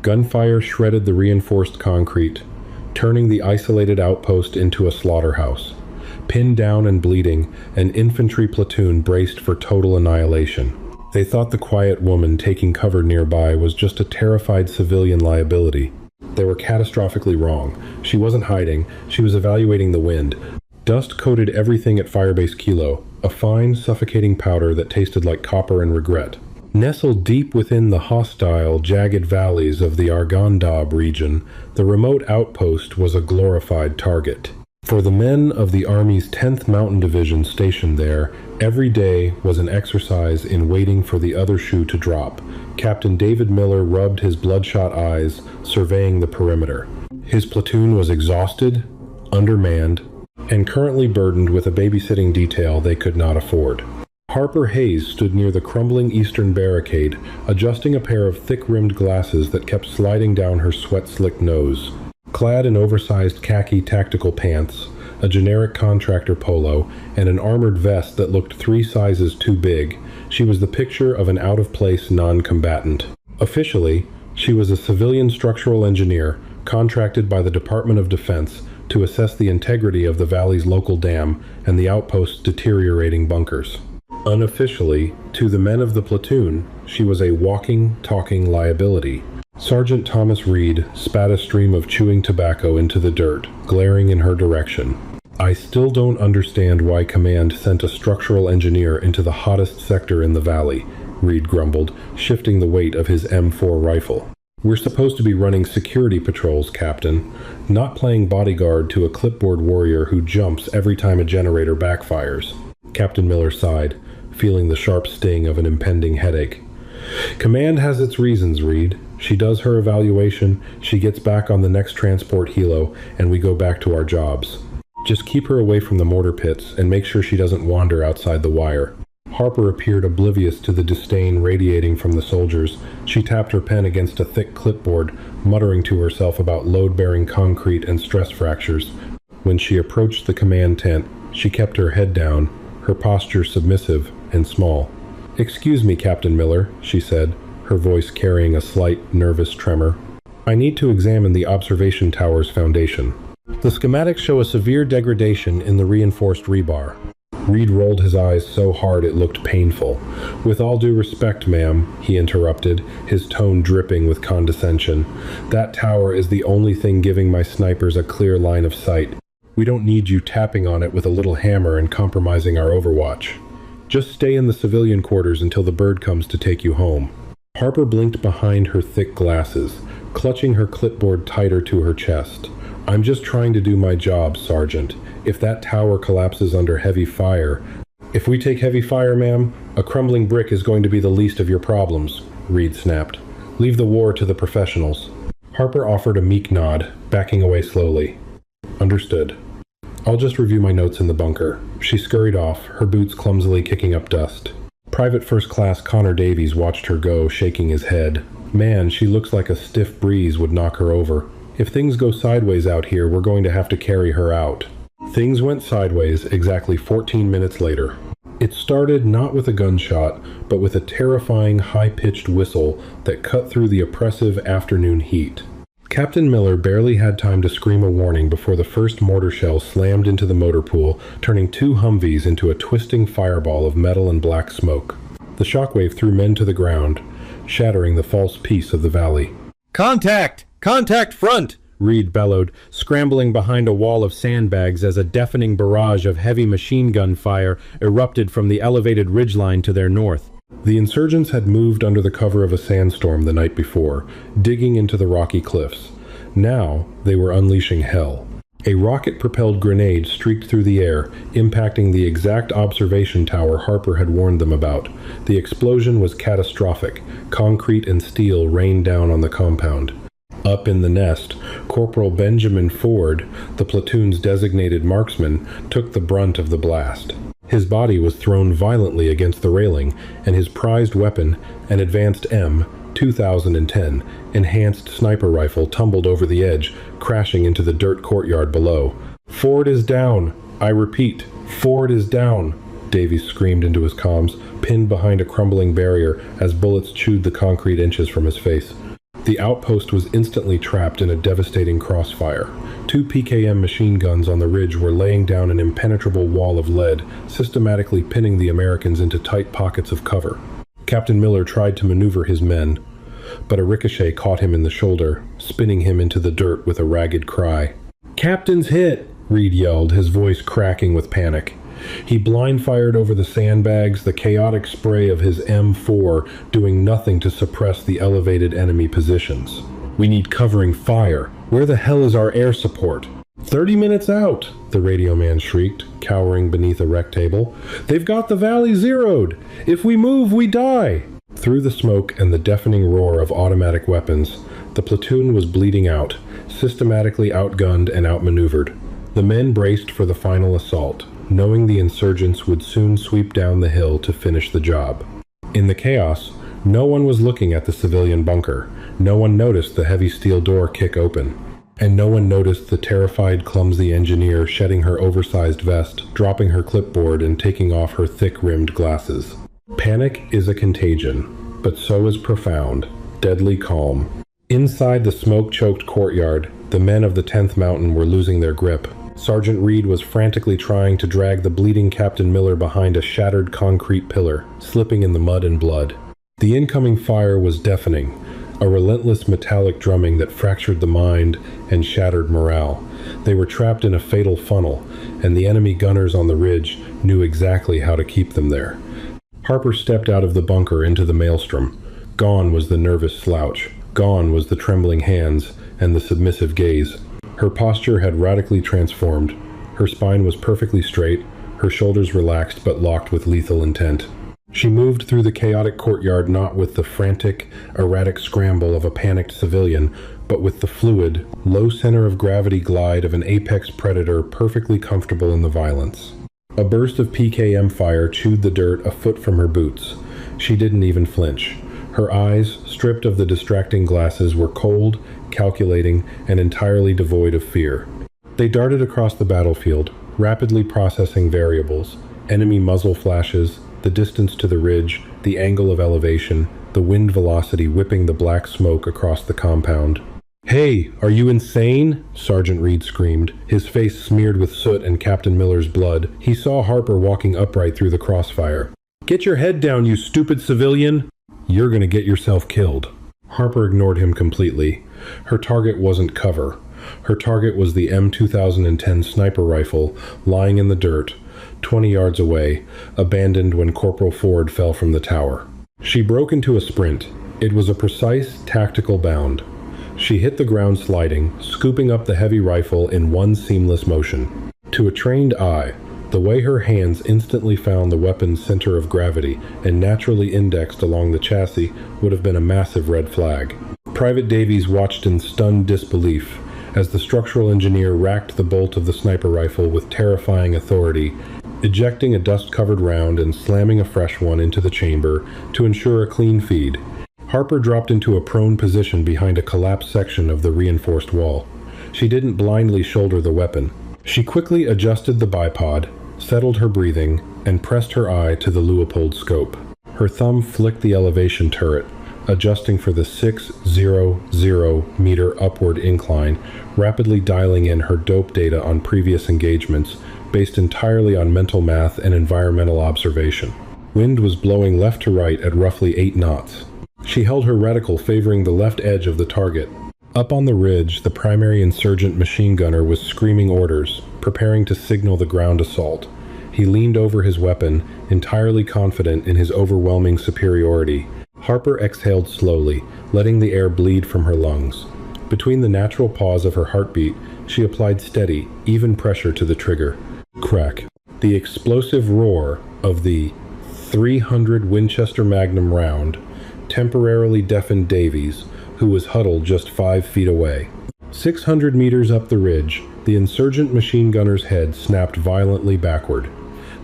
Gunfire shredded the reinforced concrete, turning the isolated outpost into a slaughterhouse. Pinned down and bleeding, an infantry platoon braced for total annihilation. They thought the quiet woman taking cover nearby was just a terrified civilian liability. They were catastrophically wrong. She wasn't hiding, she was evaluating the wind. Dust coated everything at Firebase Kilo, a fine, suffocating powder that tasted like copper and regret. Nestled deep within the hostile, jagged valleys of the Arghandab region, the remote outpost was a glorified target. For the men of the Army's 10th Mountain Division stationed there, every day was an exercise in waiting for the other shoe to drop. Captain David Miller rubbed his bloodshot eyes, surveying the perimeter. His platoon was exhausted, undermanned, and currently burdened with a babysitting detail they could not afford. Harper Hayes stood near the crumbling eastern barricade, adjusting a pair of thick-rimmed glasses that kept sliding down her sweat-slicked nose. Clad in oversized khaki tactical pants, a generic contractor polo, and an armored vest that looked 3 sizes too big, she was the picture of an out-of-place non-combatant. Officially, she was a civilian structural engineer contracted by the Department of Defense to assess the integrity of the valley's local dam and the outpost's deteriorating bunkers. Unofficially, to the men of the platoon, she was a walking, talking liability. Sergeant Thomas Reed spat a stream of chewing tobacco into the dirt, glaring in her direction. "I still don't understand why Command sent a structural engineer into the hottest sector in the valley," Reed grumbled, shifting the weight of his M4 rifle. "We're supposed to be running security patrols, Captain, not playing bodyguard to a clipboard warrior who jumps every time a generator backfires." Captain Miller sighed, feeling the sharp sting of an impending headache. "Command has its reasons, Reed. She does her evaluation, she gets back on the next transport helo, and we go back to our jobs. Just keep her away from the mortar pits and make sure she doesn't wander outside the wire." Harper appeared oblivious to the disdain radiating from the soldiers. She tapped her pen against a thick clipboard, muttering to herself about load-bearing concrete and stress fractures. When she approached the command tent, she kept her head down, her posture submissive and small. "Excuse me, Captain Miller," she said, her voice carrying a slight, nervous tremor. "I need to examine the observation tower's foundation. The schematics show a severe degradation in the reinforced rebar." Reed rolled his eyes so hard it looked painful. "With all due respect, ma'am," he interrupted, his tone dripping with condescension, "that tower is the only thing giving my snipers a clear line of sight. We don't need you tapping on it with a little hammer and compromising our overwatch. Just stay in the civilian quarters until the bird comes to take you home." Harper blinked behind her thick glasses, clutching her clipboard tighter to her chest. "I'm just trying to do my job, Sergeant. If that tower collapses under heavy fire..." "If we take heavy fire, ma'am, a crumbling brick is going to be the least of your problems," Reed snapped. "Leave the war to the professionals." Harper offered a meek nod, backing away slowly. "Understood. I'll just review my notes in the bunker." She scurried off, her boots clumsily kicking up dust. Private First Class Connor Davies watched her go, shaking his head. "Man, she looks like a stiff breeze would knock her over. If things go sideways out here, we're going to have to carry her out." Things went sideways exactly 14 minutes later. It started not with a gunshot, but with a terrifying high-pitched whistle that cut through the oppressive afternoon heat. Captain Miller barely had time to scream a warning before the first mortar shell slammed into the motor pool, turning 2 Humvees into a twisting fireball of metal and black smoke. The shockwave threw men to the ground, shattering the false peace of the valley. "Contact! Contact front!" Reed bellowed, scrambling behind a wall of sandbags as a deafening barrage of heavy machine gun fire erupted from the elevated ridgeline to their north. The insurgents had moved under the cover of a sandstorm the night before, digging into the rocky cliffs. Now they were unleashing hell. A rocket-propelled grenade streaked through the air, impacting the exact observation tower Harper had warned them about. The explosion was catastrophic. Concrete and steel rained down on the compound. Up in the nest, Corporal Benjamin Ford, the platoon's designated marksman, took the brunt of the blast. His body was thrown violently against the railing, and his prized weapon, an advanced M2010 enhanced sniper rifle, tumbled over the edge, crashing into the dirt courtyard below. "Ford is down! I repeat, Ford is down!" Davies screamed into his comms, pinned behind a crumbling barrier as bullets chewed the concrete inches from his face. The outpost was instantly trapped in a devastating crossfire. 2 PKM machine guns on the ridge were laying down an impenetrable wall of lead, systematically pinning the Americans into tight pockets of cover. Captain Miller tried to maneuver his men, but a ricochet caught him in the shoulder, spinning him into the dirt with a ragged cry. "Captain's hit!" Reed yelled, his voice cracking with panic. He blind-fired over the sandbags, the chaotic spray of his M4 doing nothing to suppress the elevated enemy positions. "We need covering fire. Where the hell is our air support?" 30 minutes out, the radio man shrieked, cowering beneath a rec table. "They've got the valley zeroed! If we move, we die!" Through the smoke and the deafening roar of automatic weapons, the platoon was bleeding out, systematically outgunned and outmaneuvered. The men braced for the final assault, knowing the insurgents would soon sweep down the hill to finish the job. In the chaos, no one was looking at the civilian bunker. No one noticed the heavy steel door kick open. And no one noticed the terrified, clumsy engineer shedding her oversized vest, dropping her clipboard, and taking off her thick-rimmed glasses. Panic is a contagion, but so is profound, deadly calm. Inside the smoke-choked courtyard, the men of the 10th Mountain were losing their grip. Sergeant Reed was frantically trying to drag the bleeding Captain Miller behind a shattered concrete pillar, slipping in the mud and blood. The incoming fire was deafening, a relentless metallic drumming that fractured the mind and shattered morale. They were trapped in a fatal funnel, and the enemy gunners on the ridge knew exactly how to keep them there. Harper stepped out of the bunker into the maelstrom. Gone was the nervous slouch. Gone was the trembling hands and the submissive gaze. Her posture had radically transformed. Her spine was perfectly straight, her shoulders relaxed but locked with lethal intent. She moved through the chaotic courtyard not with the frantic, erratic scramble of a panicked civilian, but with the fluid, low center of gravity glide of an apex predator perfectly comfortable in the violence. A burst of PKM fire chewed the dirt a foot from her boots. She didn't even flinch. Her eyes, stripped of the distracting glasses, were cold, calculating, and entirely devoid of fear. They darted across the battlefield, rapidly processing variables, enemy muzzle flashes, the distance to the ridge, the angle of elevation, the wind velocity whipping the black smoke across the compound. "Hey, are you insane?" Sergeant Reed screamed, his face smeared with soot and Captain Miller's blood. He saw Harper walking upright through the crossfire. "Get your head down, you stupid civilian! You're gonna get yourself killed." Harper ignored him completely. Her target wasn't cover. Her target was the M2010 sniper rifle lying in the dirt, 20 yards away, abandoned when Corporal Ford fell from the tower. She broke into a sprint. It was a precise, tactical bound. She hit the ground sliding, scooping up the heavy rifle in one seamless motion. To a trained eye, the way her hands instantly found the weapon's center of gravity and naturally indexed along the chassis would have been a massive red flag. Private Davies watched in stunned disbelief as the structural engineer racked the bolt of the sniper rifle with terrifying authority, ejecting a dust-covered round and slamming a fresh one into the chamber to ensure a clean feed. Harper dropped into a prone position behind a collapsed section of the reinforced wall. She didn't blindly shoulder the weapon. She quickly adjusted the bipod, settled her breathing, and pressed her eye to the Leupold scope. Her thumb flicked the elevation turret, adjusting for the 600-meter upward incline, rapidly dialing in her dope data on previous engagements, based entirely on mental math and environmental observation. Wind was blowing left to right at roughly 8 knots. She held her reticle favoring the left edge of the target. Up on the ridge, the primary insurgent machine gunner was screaming orders, preparing to signal the ground assault. He leaned over his weapon, entirely confident in his overwhelming superiority. Harper exhaled slowly, letting the air bleed from her lungs. Between the natural pause of her heartbeat, she applied steady, even pressure to the trigger. Crack. The explosive roar of the 300 Winchester Magnum round temporarily deafened Davies, who was huddled just 5 feet away. 600 meters up the ridge, the insurgent machine gunner's head snapped violently backward.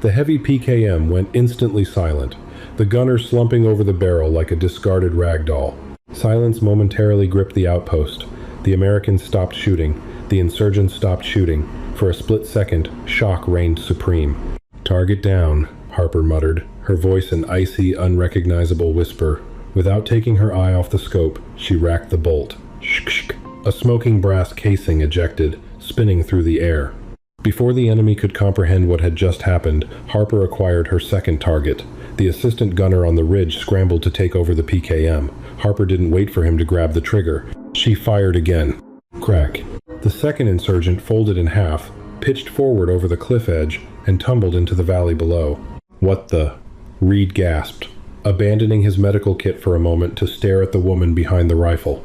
The heavy PKM went instantly silent, the gunner slumping over the barrel like a discarded rag doll. Silence momentarily gripped the outpost. The Americans stopped shooting. The insurgents stopped shooting. For a split second, shock reigned supreme. "Target down," Harper muttered, her voice an icy, unrecognizable whisper. Without taking her eye off the scope, she racked the bolt. Shk. A smoking brass casing ejected, spinning through the air. Before the enemy could comprehend what had just happened, Harper acquired her second target. The assistant gunner on the ridge scrambled to take over the PKM. Harper didn't wait for him to grab the trigger. She fired again. Crack. The second insurgent folded in half, pitched forward over the cliff edge, and tumbled into the valley below. What the? Reed gasped, abandoning his medical kit for a moment to stare at the woman behind the rifle.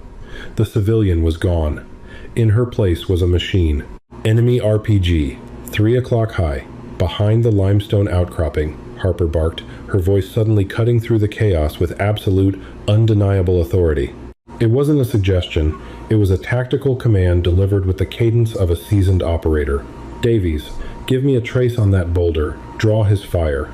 The civilian was gone. In her place was a machine. Enemy RPG, 3 o'clock high, behind the limestone outcropping, Harper barked, her voice suddenly cutting through the chaos with absolute, undeniable authority. It wasn't a suggestion, it was a tactical command delivered with the cadence of a seasoned operator. Davies, give me a trace on that boulder, draw his fire.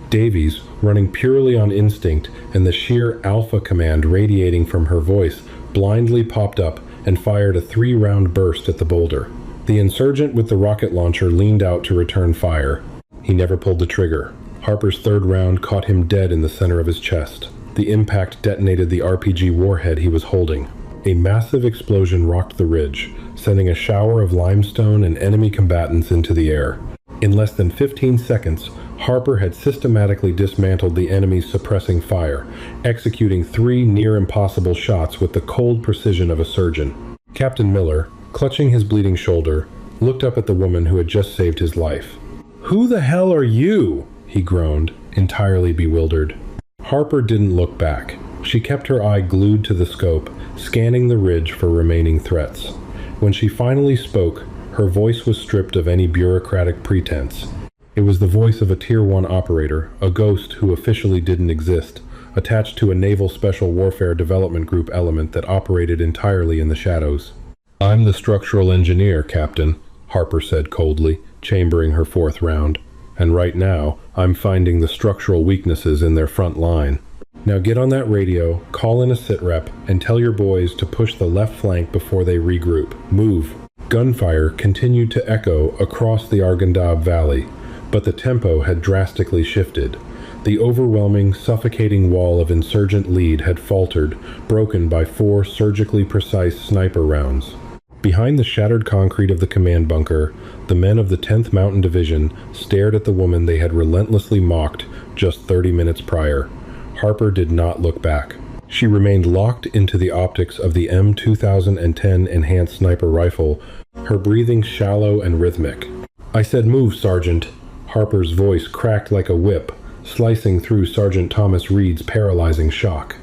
Davies, running purely on instinct and the sheer alpha command radiating from her voice, blindly popped up and fired a 3-round burst at the boulder. The insurgent with the rocket launcher leaned out to return fire. He never pulled the trigger. Harper's third round caught him dead in the center of his chest. The impact detonated the RPG warhead he was holding. A massive explosion rocked the ridge, sending a shower of limestone and enemy combatants into the air. In less than 15 seconds, Harper had systematically dismantled the enemy's suppressing fire, executing 3 near-impossible shots with the cold precision of a surgeon. Captain Miller, clutching his bleeding shoulder, looked up at the woman who had just saved his life. "Who the hell are you?" he groaned, entirely bewildered. Harper didn't look back. She kept her eye glued to the scope, scanning the ridge for remaining threats. When she finally spoke, her voice was stripped of any bureaucratic pretense. It was the voice of a Tier 1 operator, a ghost who officially didn't exist, attached to a Naval Special Warfare Development Group element that operated entirely in the shadows. "I'm the structural engineer, Captain," Harper said coldly, chambering her 4th round. "And right now, I'm finding the structural weaknesses in their front line. Now get on that radio, call in a sitrep, and tell your boys to push the left flank before they regroup. Move." Gunfire continued to echo across the Arghandab Valley, but the tempo had drastically shifted. The overwhelming, suffocating wall of insurgent lead had faltered, broken by 4 surgically precise sniper rounds. Behind the shattered concrete of the command bunker, the men of the 10th Mountain Division stared at the woman they had relentlessly mocked just 30 minutes prior. Harper did not look back. She remained locked into the optics of the M2010 enhanced sniper rifle, her breathing shallow and rhythmic. "I said move, Sergeant." Harper's voice cracked like a whip, slicing through Sergeant Thomas Reed's paralyzing shock.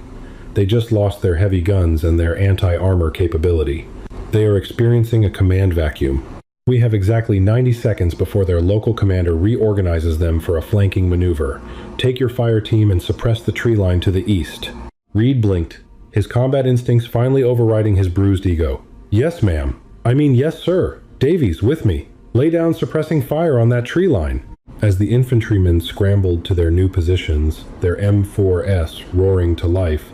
They just lost their heavy guns and their anti-armor capability. They are experiencing a command vacuum. We have exactly 90 seconds before their local commander reorganizes them for a flanking maneuver. Take your fire team and suppress the tree line to the east. Reed blinked, his combat instincts finally overriding his bruised ego. "Yes, ma'am. I mean, yes, sir. Davies, with me. Lay down suppressing fire on that tree line." As the infantrymen scrambled to their new positions, their M4S roaring to life,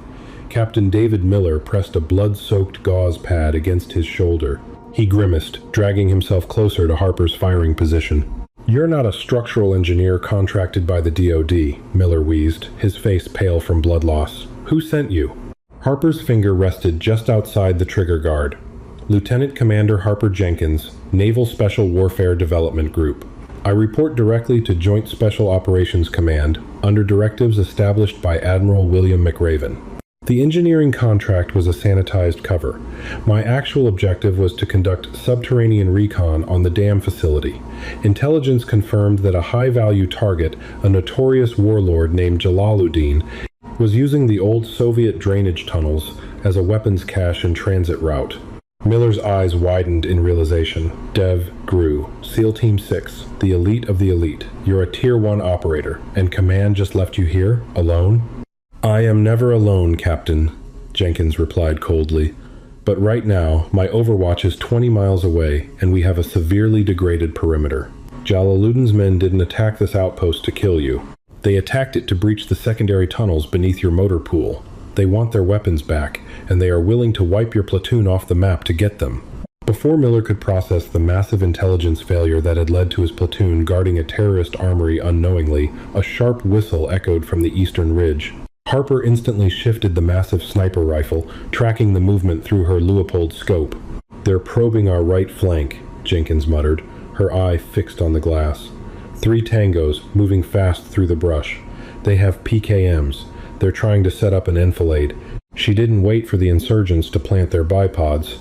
Captain David Miller pressed a blood-soaked gauze pad against his shoulder. He grimaced, dragging himself closer to Harper's firing position. "You're not a structural engineer contracted by the DoD, Miller wheezed, his face pale from blood loss. "Who sent you?" Harper's finger rested just outside the trigger guard. "Lieutenant Commander Harper Jenkins, Naval Special Warfare Development Group. I report directly to Joint Special Operations Command, under directives established by Admiral William McRaven." The engineering contract was a sanitized cover. My actual objective was to conduct subterranean recon on the dam facility. Intelligence confirmed that a high-value target, a notorious warlord named Jalaluddin, was using the old Soviet drainage tunnels as a weapons cache and transit route. Miller's eyes widened in realization. "Dev, Gru, SEAL Team 6, the elite of the elite. You're a Tier 1 operator, and command just left you here, alone?" "I am never alone, Captain," Jenkins replied coldly. "But right now, my overwatch is 20 miles away, and we have a severely degraded perimeter. Jalaluddin's men didn't attack this outpost to kill you. They attacked it to breach the secondary tunnels beneath your motor pool. They want their weapons back, and they are willing to wipe your platoon off the map to get them." Before Miller could process the massive intelligence failure that had led to his platoon guarding a terrorist armory unknowingly, a sharp whistle echoed from the eastern ridge. Harper instantly shifted the massive sniper rifle, tracking the movement through her Leupold scope. "They're probing our right flank," Jenkins muttered, her eye fixed on the glass. 3 tangos, moving fast through the brush. They have PKMs. They're trying to set up an enfilade. She didn't wait for the insurgents to plant their bipods.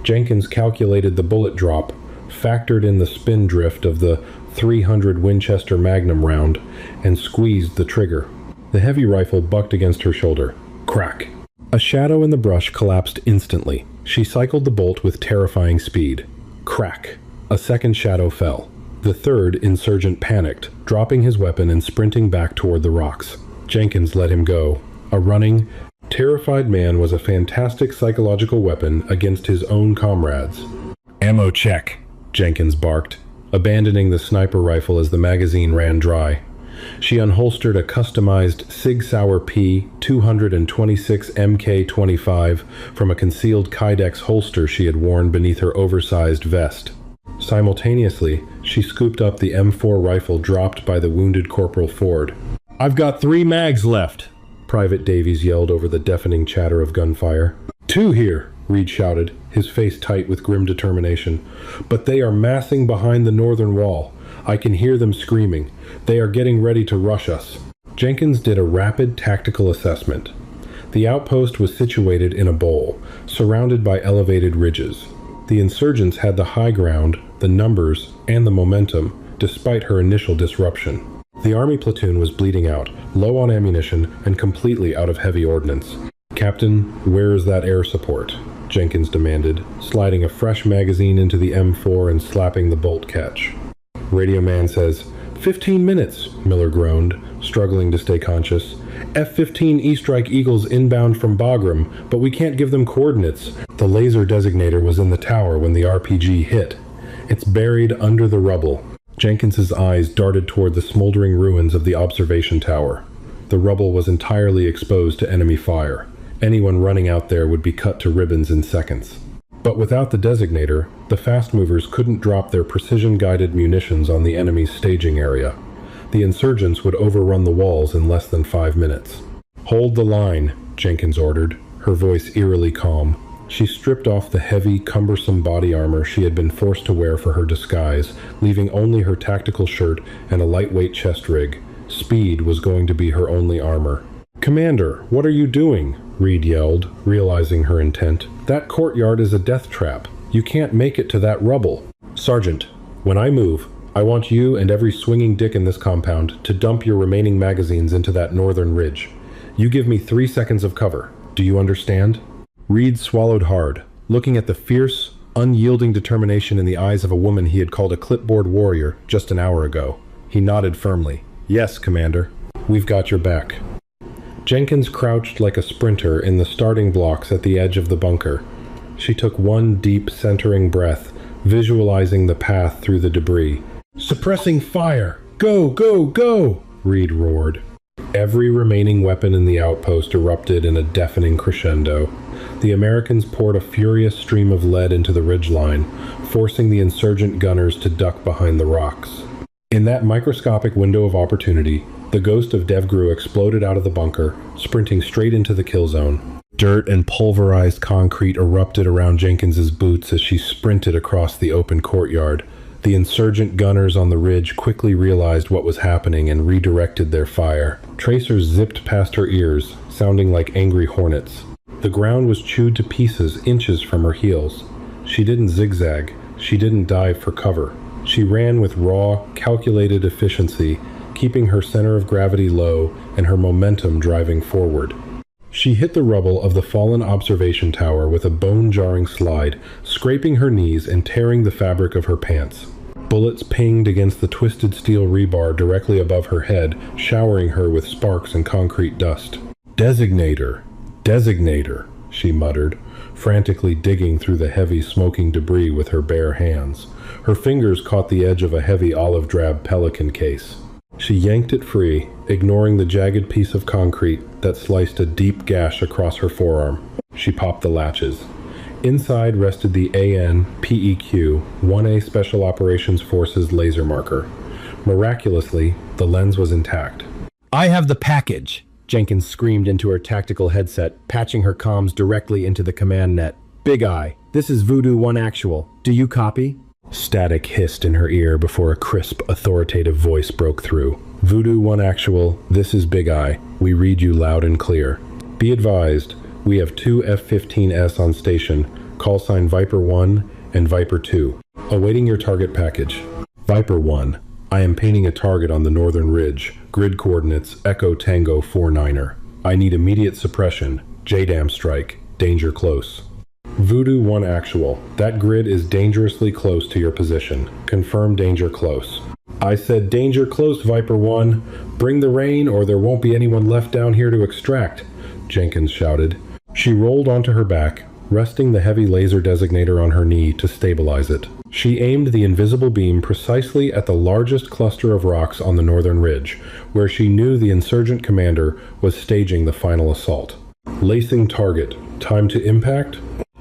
Jenkins calculated the bullet drop, factored in the spin drift of the 300 Winchester Magnum round, and squeezed the trigger. The heavy rifle bucked against her shoulder. Crack! A shadow in the brush collapsed instantly. She cycled the bolt with terrifying speed. Crack! A second shadow fell. The third insurgent panicked, dropping his weapon and sprinting back toward the rocks. Jenkins let him go. A running, terrified man was a fantastic psychological weapon against his own comrades. "Ammo check," Jenkins barked, abandoning the sniper rifle as the magazine ran dry. She unholstered a customized Sig Sauer P 226 MK25 from a concealed Kydex holster she had worn beneath her oversized vest. Simultaneously, she scooped up the M4 rifle dropped by the wounded Corporal Ford. "I've got 3 mags left," Private Davies yelled over the deafening chatter of gunfire. "2 here," Reed shouted, his face tight with grim determination. "But they are massing behind the northern wall. I can hear them screaming. They are getting ready to rush us." Jenkins did a rapid tactical assessment. The outpost was situated in a bowl, surrounded by elevated ridges. The insurgents had the high ground, the numbers, and the momentum, despite her initial disruption. The army platoon was bleeding out, low on ammunition, and completely out of heavy ordnance. "Captain, where is that air support?" Jenkins demanded, sliding a fresh magazine into the M4 and slapping the bolt catch. Radio man says, 15 minutes, Miller groaned, struggling to stay conscious. F-15 E-Strike Eagles inbound from Bagram, but we can't give them coordinates. The laser designator was in the tower when the RPG hit. It's buried under the rubble. Jenkins's eyes darted toward the smoldering ruins of the observation tower. The rubble was entirely exposed to enemy fire. Anyone running out there would be cut to ribbons in seconds. But without the designator, the fast movers couldn't drop their precision-guided munitions on the enemy's staging area. The insurgents would overrun the walls in less than 5 minutes. "Hold the line," Jenkins ordered, her voice eerily calm. She stripped off the heavy, cumbersome body armor she had been forced to wear for her disguise, leaving only her tactical shirt and a lightweight chest rig. Speed was going to be her only armor. "Commander, what are you doing?" Reed yelled, realizing her intent. "That courtyard is a death trap. You can't make it to that rubble." "Sergeant, when I move, I want you and every swinging dick in this compound to dump your remaining magazines into that northern ridge. You give me 3 seconds of cover. Do you understand?" Reed swallowed hard, looking at the fierce, unyielding determination in the eyes of a woman he had called a clipboard warrior just an hour ago. He nodded firmly. "Yes, Commander. We've got your back." Jenkins crouched like a sprinter in the starting blocks at the edge of the bunker. She took one deep, centering breath, visualizing the path through the debris. "Suppressing fire! Go, go, go!" Reed roared. Every remaining weapon in the outpost erupted in a deafening crescendo. The Americans poured a furious stream of lead into the ridgeline, forcing the insurgent gunners to duck behind the rocks. In that microscopic window of opportunity, the ghost of DevGru exploded out of the bunker, sprinting straight into the kill zone. Dirt and pulverized concrete erupted around Jenkins's boots as she sprinted across the open courtyard. The insurgent gunners on the ridge quickly realized what was happening and redirected their fire. Tracers zipped past her ears, sounding like angry hornets. The ground was chewed to pieces inches from her heels. She didn't zigzag. She didn't dive for cover. She ran with raw, calculated efficiency, keeping her center of gravity low and her momentum driving forward. She hit the rubble of the fallen observation tower with a bone-jarring slide, scraping her knees and tearing the fabric of her pants. Bullets pinged against the twisted steel rebar directly above her head, showering her with sparks and concrete dust. "Designator! Designator!" she muttered, frantically digging through the heavy, smoking debris with her bare hands. Her fingers caught the edge of a heavy olive-drab Pelican case. She yanked it free, ignoring the jagged piece of concrete that sliced a deep gash across her forearm. She popped the latches. Inside rested the AN-PEQ 1A Special Operations Forces laser marker. Miraculously, the lens was intact. "I have the package," Jenkins screamed into her tactical headset, patching her comms directly into the command net. Big Eye, this is Voodoo 1 Actual. Do you copy? Static hissed in her ear before a crisp, authoritative voice broke through. Voodoo 1 Actual, this is Big Eye. We read you loud and clear. Be advised, we have two F-15S on station, call sign Viper 1 and Viper 2. Awaiting your target package. Viper 1, I am painting a target on the northern ridge. Grid coordinates Echo Tango 49er. I need immediate suppression. JDAM strike. Danger close. Voodoo 1 Actual, that grid is dangerously close to your position. Confirm danger close. I said danger close, Viper 1. Bring the rain or there won't be anyone left down here to extract, Jenkins shouted. She rolled onto her back, resting the heavy laser designator on her knee to stabilize it. She aimed the invisible beam precisely at the largest cluster of rocks on the northern ridge, where she knew the insurgent commander was staging the final assault. Lacing target. Time to impact?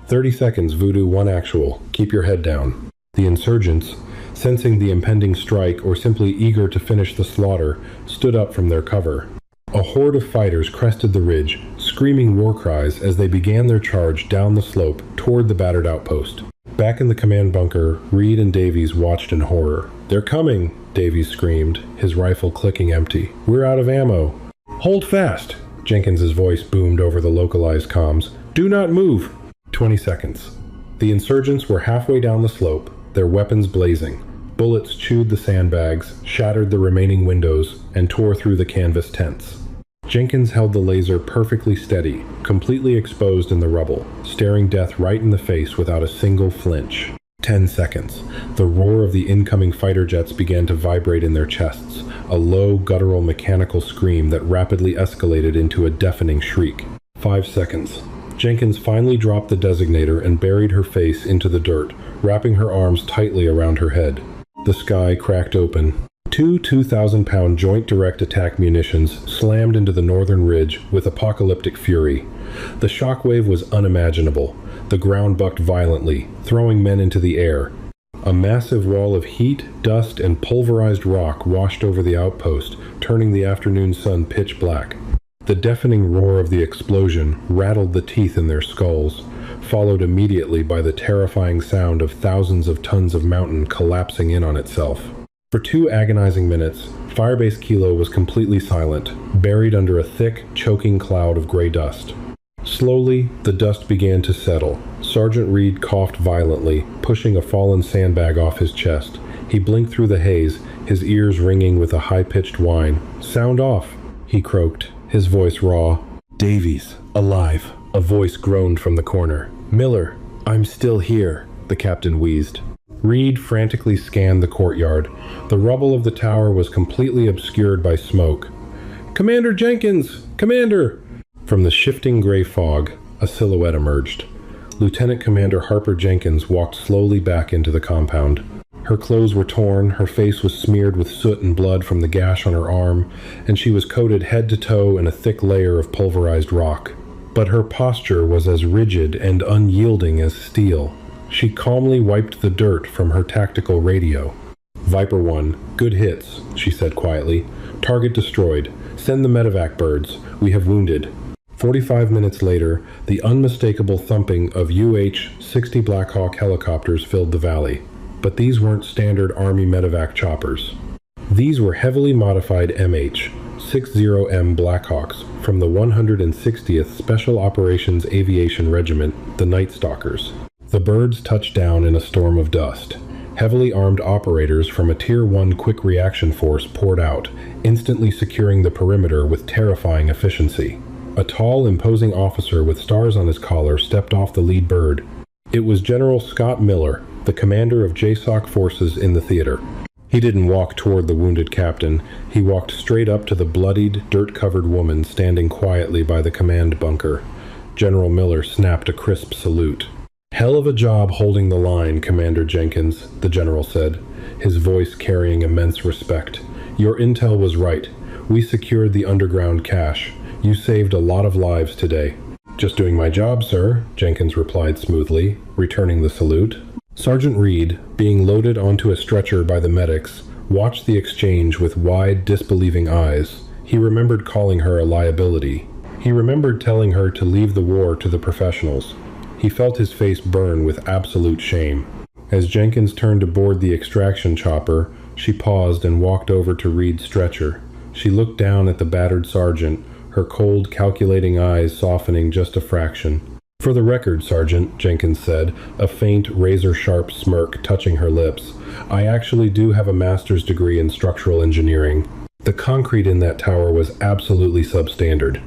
30 seconds, Voodoo 1 Actual. Keep your head down. The insurgents, sensing the impending strike or simply eager to finish the slaughter, stood up from their cover. A horde of fighters crested the ridge, screaming war cries as they began their charge down the slope toward the battered outpost. Back in the command bunker, Reed and Davies watched in horror. "They're coming!" Davies screamed, his rifle clicking empty. "We're out of ammo!" "Hold fast!" Jenkins's voice boomed over the localized comms. "Do not move!" 20 seconds. The insurgents were halfway down the slope, their weapons blazing. Bullets chewed the sandbags, shattered the remaining windows, and tore through the canvas tents. Jenkins held the laser perfectly steady, completely exposed in the rubble, staring death right in the face without a single flinch. 10 seconds. The roar of the incoming fighter jets began to vibrate in their chests, a low, guttural mechanical scream that rapidly escalated into a deafening shriek. 5 seconds. Jenkins finally dropped the designator and buried her face into the dirt, wrapping her arms tightly around her head. The sky cracked open. Two 2,000-pound joint direct attack munitions slammed into the northern ridge with apocalyptic fury. The shockwave was unimaginable. The ground bucked violently, throwing men into the air. A massive wall of heat, dust, and pulverized rock washed over the outpost, turning the afternoon sun pitch black. The deafening roar of the explosion rattled the teeth in their skulls, followed immediately by the terrifying sound of thousands of tons of mountain collapsing in on itself. For 2 agonizing minutes, Firebase Kilo was completely silent, buried under a thick, choking cloud of gray dust. Slowly, the dust began to settle. Sergeant Reed coughed violently, pushing a fallen sandbag off his chest. He blinked through the haze, his ears ringing with a high-pitched whine. "Sound off," he croaked, his voice raw. "Davies, alive." A voice groaned from the corner. "Miller, I'm still here," the captain wheezed. Reed frantically scanned the courtyard. The rubble of the tower was completely obscured by smoke. "Commander Jenkins! Commander!" From the shifting gray fog, a silhouette emerged. Lieutenant Commander Harper Jenkins walked slowly back into the compound. Her clothes were torn, her face was smeared with soot and blood from the gash on her arm, and she was coated head to toe in a thick layer of pulverized rock. But her posture was as rigid and unyielding as steel. She calmly wiped the dirt from her tactical radio. "Viper 1, good hits," she said quietly. "Target destroyed. Send the medevac birds. We have wounded." 45 minutes later, the unmistakable thumping of UH-60 Black Hawk helicopters filled the valley. But these weren't standard Army medevac choppers. These were heavily modified MH-60M Blackhawks from the 160th Special Operations Aviation Regiment, the Night Stalkers. The birds touched down in a storm of dust. Heavily armed operators from a Tier 1 Quick Reaction Force poured out, instantly securing the perimeter with terrifying efficiency. A tall, imposing officer with stars on his collar stepped off the lead bird. It was General Scott Miller, the commander of JSOC forces in the theater. He didn't walk toward the wounded captain. He walked straight up to the bloodied, dirt-covered woman standing quietly by the command bunker. General Miller snapped a crisp salute. "Hell of a job holding the line, Commander Jenkins," the general said, his voice carrying immense respect. "Your intel was right. We secured the underground cache. You saved a lot of lives today." "Just doing my job, sir," Jenkins replied smoothly, returning the salute. Sergeant Reed, being loaded onto a stretcher by the medics, watched the exchange with wide, disbelieving eyes, He remembered calling her a liability. He remembered telling her to leave the war to the professionals. He felt his face burn with absolute shame. As Jenkins turned to board the extraction chopper, she paused and walked over to Reed's stretcher. She looked down at the battered sergeant, her cold, calculating eyes softening just a fraction. "For the record, Sergeant," Jenkins said, a faint, razor-sharp smirk touching her lips, "I actually do have a master's degree in structural engineering. The concrete in that tower was absolutely substandard."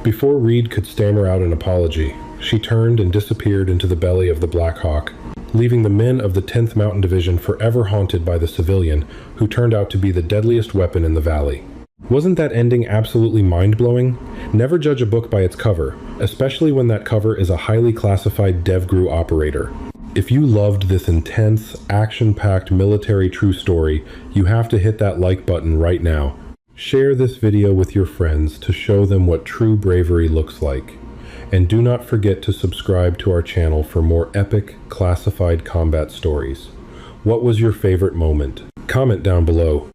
Before Reed could stammer out an apology, she turned and disappeared into the belly of the Black Hawk, leaving the men of the 10th Mountain Division forever haunted by the civilian who turned out to be the deadliest weapon in the valley. Wasn't that ending absolutely mind-blowing? Never judge a book by its cover, especially when that cover is a highly classified DevGru operator. If you loved this intense, action-packed military true story, you have to hit that like button right now. Share this video with your friends to show them what true bravery looks like. And do not forget to subscribe to our channel for more epic, classified combat stories. What was your favorite moment? Comment down below.